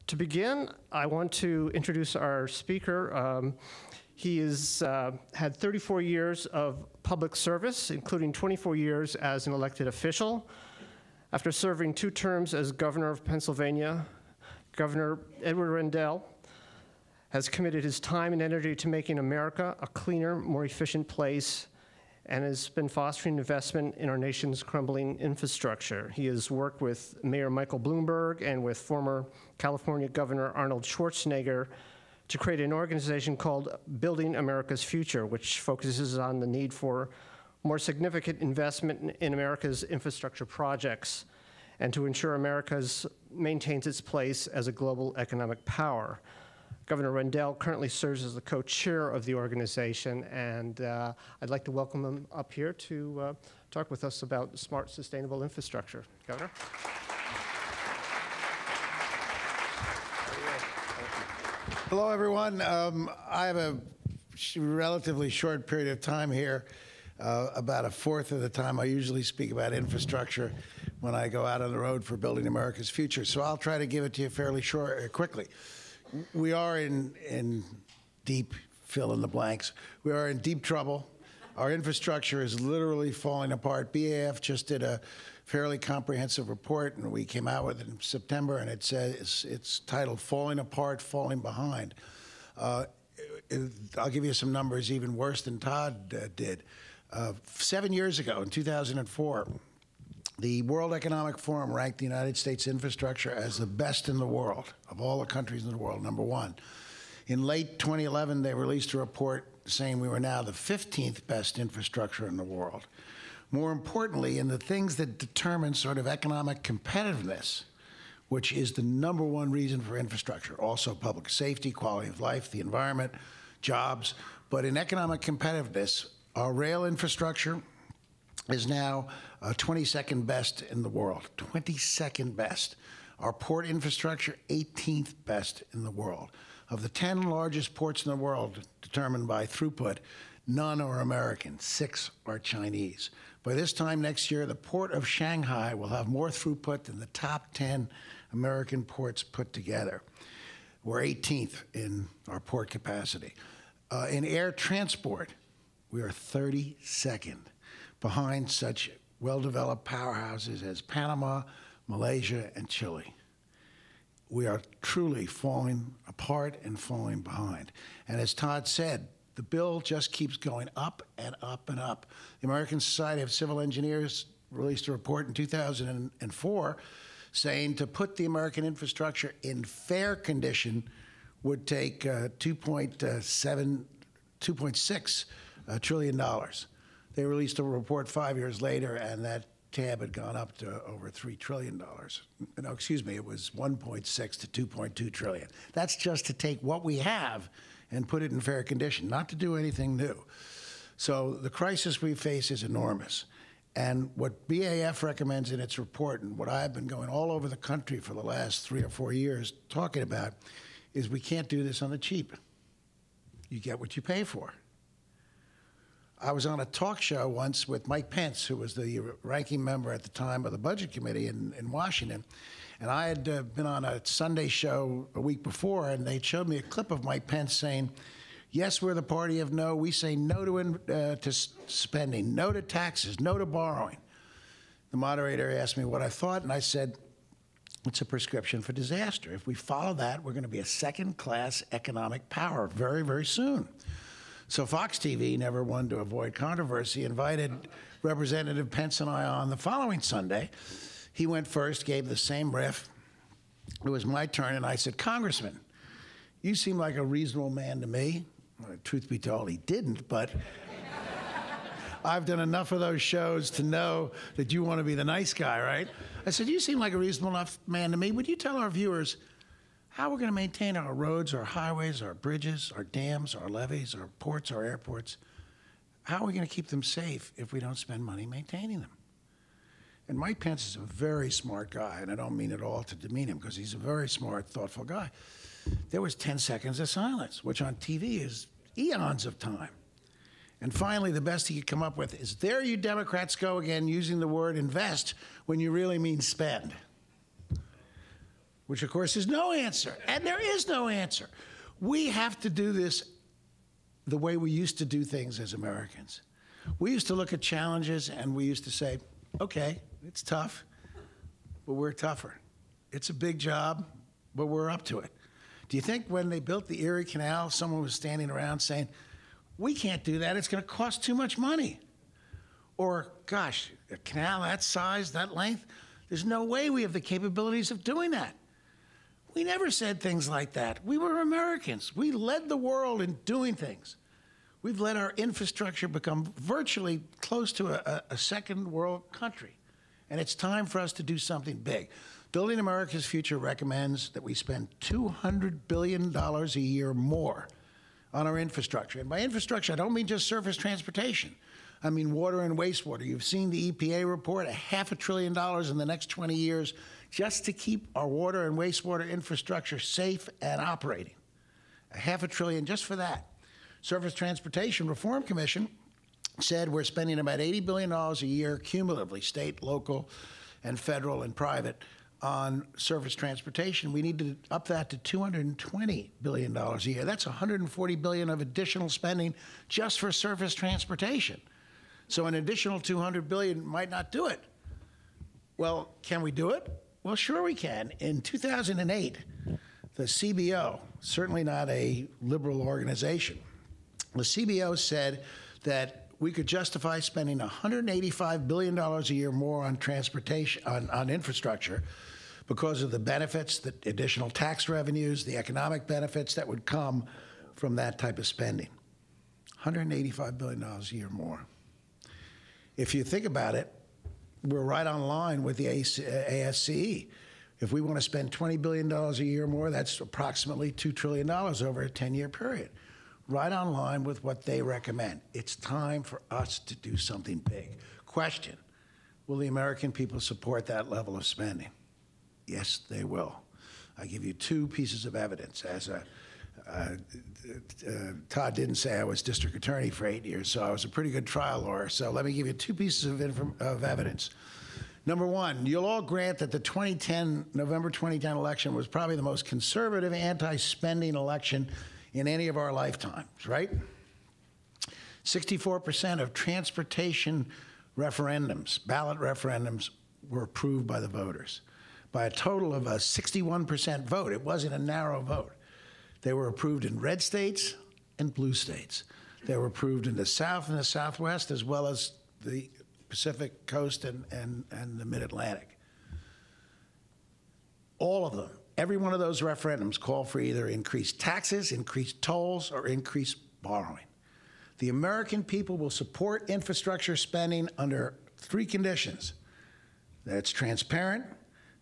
To begin, I want to introduce our speaker. He has had 34 years of public service, including 24 years as an elected official. After serving 2 terms as governor of Pennsylvania, Governor Edward Rendell has committed his time and energy to making America a cleaner, more efficient place, and has been fostering investment in our nation's crumbling infrastructure. He has worked with Mayor Michael Bloomberg and with former California Governor Arnold Schwarzenegger to create an organization called Building America's Future, which focuses on the need for more significant investment in America's infrastructure projects and to ensure America maintains its place as a global economic power. Governor Rendell currently serves as the co-chair of the organization, and I'd like to welcome him up here to talk with us about smart, sustainable infrastructure. Governor? Hello, everyone. I have a relatively short period of time here, about a fourth of the time I usually speak about infrastructure when I go out on the road for Building America's Future. So I'll try to give it to you fairly quickly. We are in deep, fill in the blanks. We are in deep trouble. Our infrastructure is literally falling apart. BAF just did a fairly comprehensive report, and we came out with it in September, and it says it's titled Falling Apart, Falling Behind. I'll give you some numbers even worse than Todd did. 7 years ago, in 2004, the World Economic Forum ranked the United States infrastructure as the best in the world, of all the countries in the world, #1. In late 2011, they released a report saying we were now the 15th best infrastructure in the world. More importantly, in the things that determine sort of economic competitiveness, which is the #1 reason for infrastructure, also public safety, quality of life, the environment, jobs, but in economic competitiveness, our rail infrastructure is now 22nd best in the world, 22nd best. Our port infrastructure, 18th best in the world. Of the 10 largest ports in the world determined by throughput, none are American, 6 are Chinese. By this time next year, the port of Shanghai will have more throughput than the top 10 American ports put together. We're 18th in our port capacity. In air transport, we are 32nd, behind such well-developed powerhouses as Panama, Malaysia, and Chile. We are truly falling apart and falling behind. And as Todd said, the bill just keeps going up and up and up. The American Society of Civil Engineers released a report in 2004 saying to put the American infrastructure in fair condition would take $2.6 trillion. They released a report 5 years later, and that tab had gone up to over $3 trillion. No, excuse me, it was 1.6 to 2.2 trillion. That's just to take what we have and put it in fair condition, not to do anything new. So the crisis we face is enormous. And what BAF recommends in its report, and what I've been going all over the country for the last 3 or 4 years talking about, is we can't do this on the cheap. You get what you pay for. I was on a talk show once with Mike Pence, who was the ranking member at the time of the Budget Committee in Washington. And I had been on a Sunday show a week before, and they showed me a clip of Mike Pence saying, yes, we're the party of no. We say no to spending, no to taxes, no to borrowing. The moderator asked me what I thought, and I said, it's a prescription for disaster. If we follow that, we're going to be a second-class economic power very, very soon. So Fox TV, never one to avoid controversy, invited Representative Pence and I on the following Sunday. He went first, gave the same riff. It was my turn, and I said, Congressman, you seem like a reasonable man to me. Well, truth be told, he didn't, but I've done enough of those shows to know that you want to be the nice guy, right? I said, you seem like a reasonable enough man to me. Would you tell our viewers how we're going to maintain our roads, our highways, our bridges, our dams, our levees, our ports, our airports? How are we going to keep them safe if we don't spend money maintaining them? And Mike Pence is a very smart guy, and I don't mean at all to demean him, because he's a very smart, thoughtful guy. There was 10 seconds of silence, which on TV is eons of time. And finally, the best he could come up with is, there you Democrats go again, using the word invest when you really mean spend. which of course is no answer. And there is no answer. We have to do this the way we used to do things as Americans. We used to look at challenges and we used to say, okay, it's tough, but we're tougher. It's a big job, but we're up to it. Do you think when they built the Erie Canal, someone was standing around saying, we can't do that, it's going to cost too much money? Or, gosh, a canal that size, that length, there's no way we have the capabilities of doing that. We never said things like that. We were Americans. We led the world in doing things. We've let our infrastructure become virtually close to a second world country. And it's time for us to do something big. Building America's Future recommends that we spend $200 billion a year more on our infrastructure. And by infrastructure, I don't mean just surface transportation. I mean water and wastewater. You've seen the EPA report, $500 billion in the next 20 years just to keep our water and wastewater infrastructure safe and operating. $500 billion just for that. Surface Transportation Reform Commission said we're spending about $80 billion a year cumulatively, state, local, and federal and private, on surface transportation. We need to up that to $220 billion a year. That's $140 billion of additional spending just for surface transportation. So an additional $200 billion might not do it. Well, can we do it? Well, sure we can. In 2008, the CBO, certainly not a liberal organization, the CBO said that we could justify spending $185 billion a year more on transportation, on infrastructure, because of the benefits, the additional tax revenues, the economic benefits that would come from that type of spending. $185 billion a year more. If you think about it, we're right on line with the ASCE. If we want to spend $20 billion a year more, that's approximately $2 trillion over a 10-year period. Right on line with what they recommend. It's time for us to do something big. Question, will the American people support that level of spending? Yes, they will. I give you two pieces of evidence. As Todd didn't say I was district attorney for 8 years, so I was a pretty good trial lawyer. So let me give you two pieces of evidence. Number one, you'll all grant that the November 2010 election was probably the most conservative anti-spending election in any of our lifetimes, right? 64% of transportation referendums, ballot referendums, were approved by the voters by a total of a 61% vote. It wasn't a narrow vote. They were approved in red states and blue states. They were approved in the South and the Southwest, as well as the Pacific Coast and the Mid-Atlantic. All of them. Every one of those referendums call for either increased taxes, increased tolls, or increased borrowing. The American people will support infrastructure spending under three conditions: that it's transparent,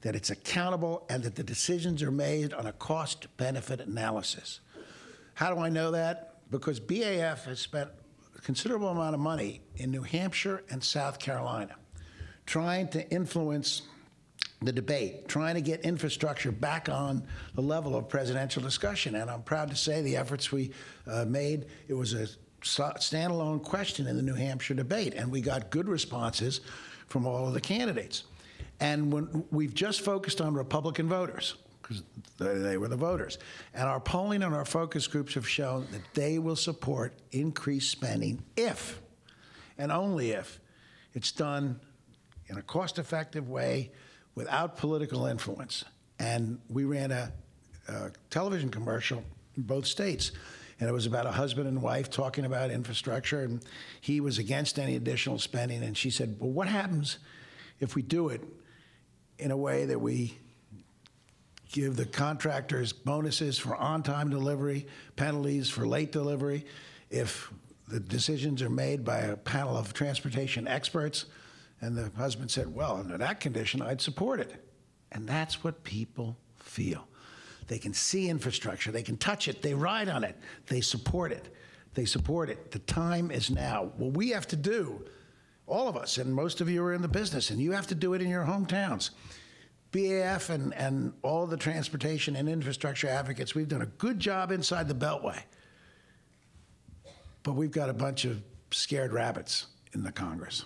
that it's accountable, and that the decisions are made on a cost-benefit analysis. How do I know that? Because BAF has spent a considerable amount of money in New Hampshire and South Carolina trying to influence the debate, trying to get infrastructure back on the level of presidential discussion. And I'm proud to say the efforts we made, it was a standalone question in the New Hampshire debate, and we got good responses from all of the candidates. And when we've just focused on Republican voters, because they were the voters. And our polling and our focus groups have shown that they will support increased spending if, and only if, it's done in a cost-effective way without political influence. And we ran a television commercial in both states, and it was about a husband and wife talking about infrastructure, and he was against any additional spending, and she said, well, what happens if we do it in a way that we give the contractors bonuses for on-time delivery, penalties for late delivery, if the decisions are made by a panel of transportation experts? And the husband said, well, under that condition, I'd support it. And that's what people feel. They can see infrastructure, they can touch it, they ride on it, they support it. They support it. The time is now. What we have to do, all of us, and most of you are in the business, and you have to do it in your hometowns. BAF and all of the transportation and infrastructure advocates, we've done a good job inside the Beltway. But we've got a bunch of scared rabbits in the Congress.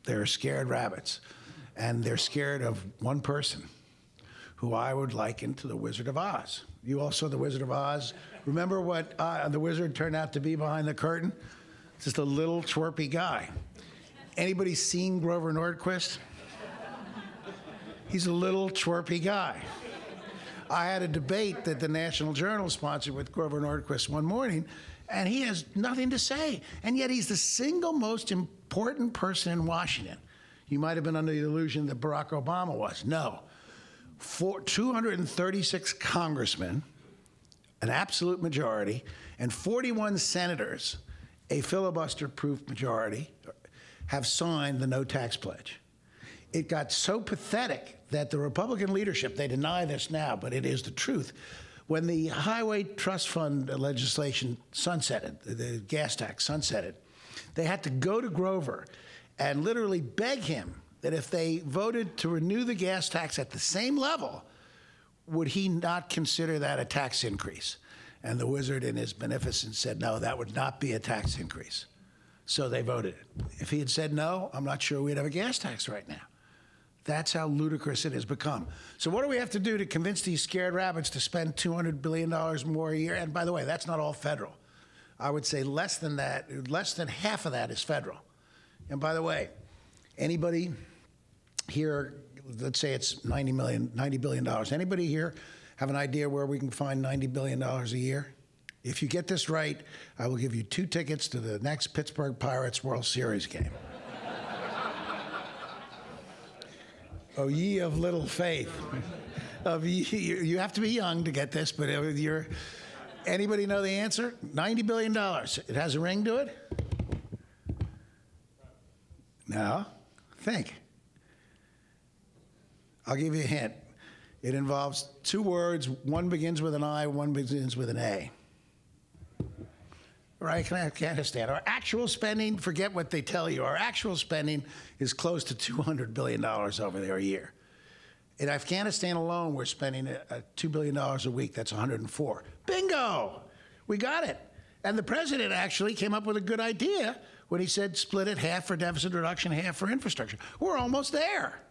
They're scared rabbits. And they're scared of one person who I would liken to the Wizard of Oz. You all saw the Wizard of Oz. Remember what the wizard turned out to be behind the curtain? Just a little twerpy guy. Anybody seen Grover Nordquist? He's a little twerpy guy. I had a debate that the National Journal sponsored with Grover Nordquist one morning, and he has nothing to say. And yet he's the single most important person in Washington. You might have been under the illusion that Barack Obama was. No. 236 congressmen, an absolute majority, and 41 senators, a filibuster-proof majority, have signed the no tax pledge. It got so pathetic that the Republican leadership, they deny this now, but it is the truth, when the Highway Trust Fund legislation sunsetted, the gas tax sunsetted, they had to go to Grover and literally beg him that if they voted to renew the gas tax at the same level, would he not consider that a tax increase? And the wizard in his beneficence said, no, that would not be a tax increase. So they voted it. If he had said no, I'm not sure we'd have a gas tax right now. That's how ludicrous it has become. So what do we have to do to convince these scared rabbits to spend $200 billion more a year? And by the way, that's not all federal. I would say less than that, less than half of that is federal. And by the way, anybody here, let's say it's $90 billion. Anybody here have an idea where we can find $90 billion a year? If you get this right, I will give you 2 tickets to the next Pittsburgh Pirates World Series game. Oh, ye of little faith. You have to be young to get this, but anybody know the answer? $90 billion. It has a ring to it? No? Think. I'll give you a hint. It involves 2 words. One begins with an I, one begins with an A. Right? I can't understand. Our actual spending, forget what they tell you, our actual spending is close to $200 billion over there a year. In Afghanistan alone, we're spending $2 billion a week. That's 104. Bingo! We got it. And the president actually came up with a good idea when he said split it half for deficit reduction, half for infrastructure. We're almost there.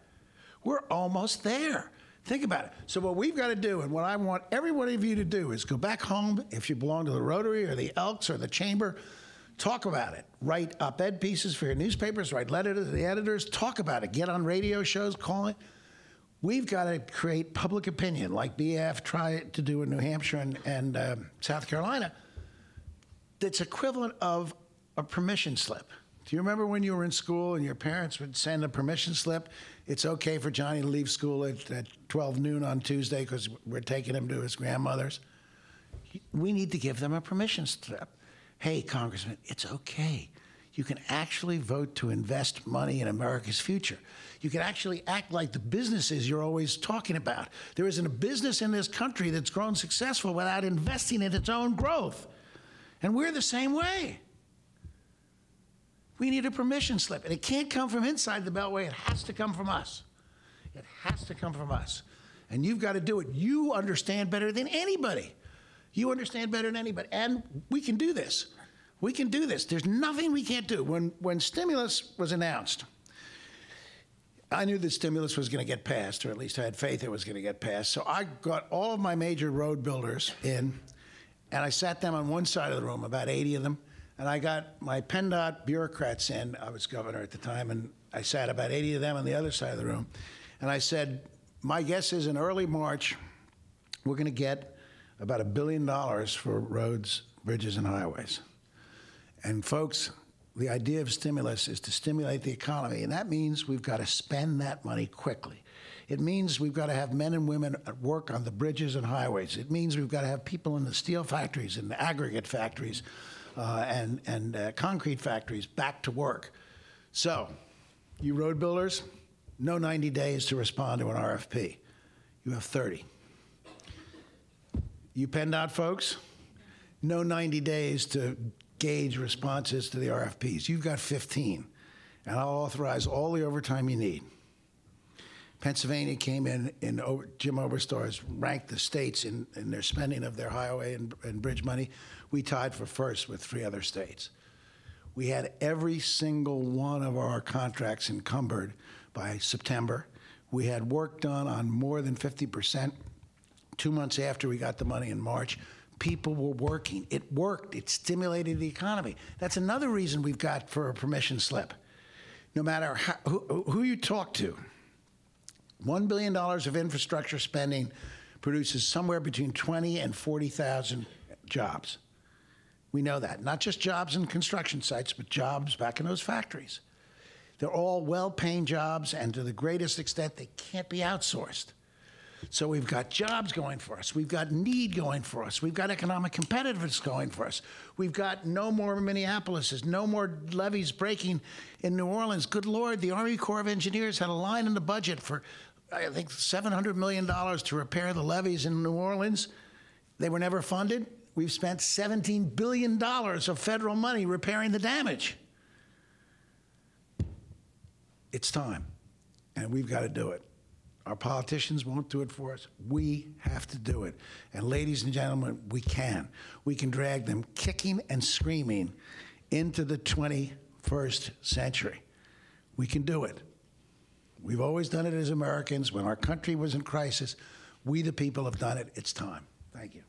We're almost there. Think about it. So what we've got to do, and what I want every one of you to do, is go back home, if you belong to the Rotary or the Elks or the Chamber, talk about it. Write op-ed pieces for your newspapers, write letters to the editors, talk about it. Get on radio shows, call it. We've got to create public opinion, like BAF tried to do in New Hampshire and South Carolina, that's equivalent of a permission slip. Do you remember when you were in school and your parents would send a permission slip? It's okay for Johnny to leave school at 12 noon on Tuesday because we're taking him to his grandmother's. We need to give them a permission slip. Hey, Congressman, it's okay. You can actually vote to invest money in America's future. You can actually act like the businesses you're always talking about. There isn't a business in this country that's grown successful without investing in its own growth. And we're the same way. We need a permission slip, and it can't come from inside the Beltway. It has to come from us. It has to come from us. And you've got to do it. You understand better than anybody. You understand better than anybody. And we can do this. We can do this. There's nothing we can't do. When stimulus was announced, I knew that stimulus was going to get passed, or at least I had faith it was going to get passed. So I got all of my major road builders in, and I sat them on one side of the room, about 80 of them. And I got my PennDOT bureaucrats in. I was governor at the time, and I sat about 80 of them on the other side of the room. And I said, my guess is in early March, we're going to get about $1 billion for roads, bridges, and highways. And folks, the idea of stimulus is to stimulate the economy, and that means we've got to spend that money quickly. It means we've got to have men and women at work on the bridges and highways. It means we've got to have people in the steel factories and the aggregate factories and concrete factories back to work. So, you road builders, no 90 days to respond to an RFP. You have 30. You PennDOT folks, no 90 days to gauge responses to the RFPs. You've got 15, and I'll authorize all the overtime you need. Pennsylvania came in Jim Oberstar's ranked the states in their spending of their highway and bridge money. We tied for first with 3 other states. We had every single one of our contracts encumbered by September. We had work done on more than 50%. 2 months after we got the money in March, people were working. It worked. It stimulated the economy. That's another reason we've got for a permission slip. No matter who you talk to, $1 billion of infrastructure spending produces somewhere between 20 and 40,000 jobs. We know that. Not just jobs in construction sites, but jobs back in those factories. They're all well-paying jobs, and to the greatest extent, they can't be outsourced. So we've got jobs going for us. We've got need going for us. We've got economic competitiveness going for us. We've got no more Minneapolises, no more levees breaking in New Orleans. Good Lord, the Army Corps of Engineers had a line in the budget for, I think, $700 million to repair the levees in New Orleans. They were never funded. We've spent $17 billion of federal money repairing the damage. It's time, and we've got to do it. Our politicians won't do it for us. We have to do it. And ladies and gentlemen, we can. We can drag them kicking and screaming into the 21st century. We can do it. We've always done it as Americans. When our country was in crisis, we the people have done it. It's time. Thank you.